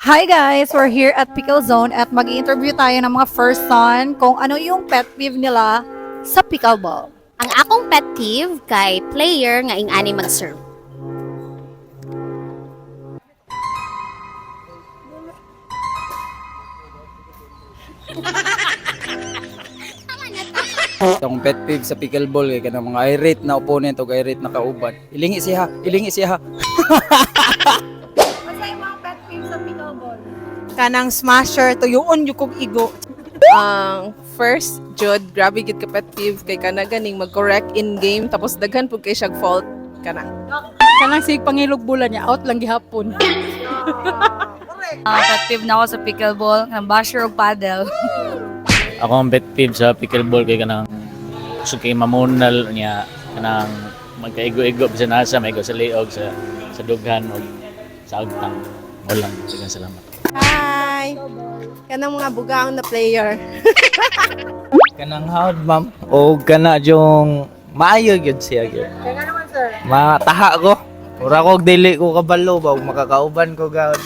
Hi guys! We're here at Pickle Zone at mag-interview tayo ng mga first son kung ano yung pet peeve nila sa pickleball. Ang akong pet peeve kay player nga ing-ani mag-serve. Itong pet peeve sa pickleball kay kanang mga irate na opponent o irate na kauban. Ilingi siya, ilingi siya. Basta yung mga pet peeve sa pickleball? Kanang smasher tuyuon yung kong igo. Ang first jud grabe gid ka pet peeve kay kana ganing mag-correct in game tapos daghan pud kay siyang fault kana. Kanang sig pangilog bulan niya out lang gihapon. Pet peeve na ako sa pickleball, ng basher o paddle. Ako ang pet peeve sa pickleball kay kanang sukay mamunal niya kanang magkaigo-igo bisan asa maigo sa liog sa dughan o sa agtang. Walang sige salamat. Hi. Kanang mga bugaong na player. Kanang hawd ma'am o kana yung maayo gyud siya gyud. Kaya naman sir? Mataha ko. Ura ko dili ko kabalo ba makakauban ko gawd.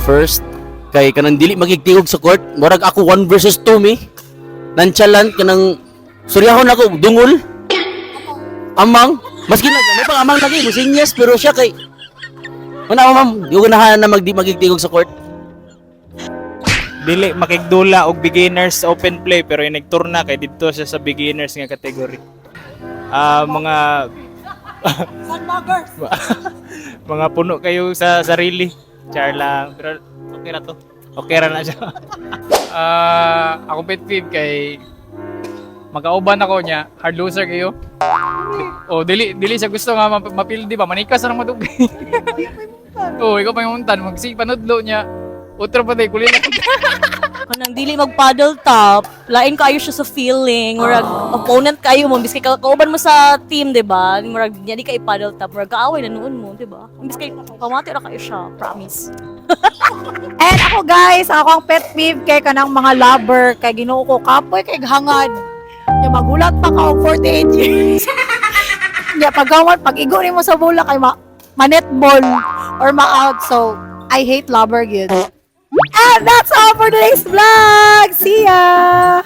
First kay kanang dili magigtingog sa court, murag ako 1 versus 2 mi. Nonchalant kanang suryahon ako dungol. Amang, maski na may pang amang lagi, musinyas pero siya kay Una ma'am, yung ganahan na magigtingog sa court. Dili makigdula og beginners open play pero inigturna kay didto siya sa beginners nga category. Mga mga puno kayo sa sarili. Char lang. Pero okay na to. Okay ra na siya. Ako pet peeve kay magkauban ako niya, hard loser kayo. O dili siya gusto nga mapildi ba, manikas na madugay. Oh, ikaw pa yung muntan, magsipanudlo niya. Utro pa tayo, kulila. Kanang dili mag-paddle top, lain kayo siya sa feeling, murag opponent kayo mo, biskay kauban mo sa team, 'di ba? Murag di ka i-paddle top, murag kaaway na noon mo, 'di ba? Biskay kamati ra kayo siya, promise. And ako guys, ako ang pet peeve kay kanang mga lover, kay Ginoo ko kapoy kay hangad. Ya magulat pa ka og 48 years. Ya pagawat pag igo nimo sa bola kay manetball or ma-out. So, I hate lover gyud. And that's all for today's vlog. See ya!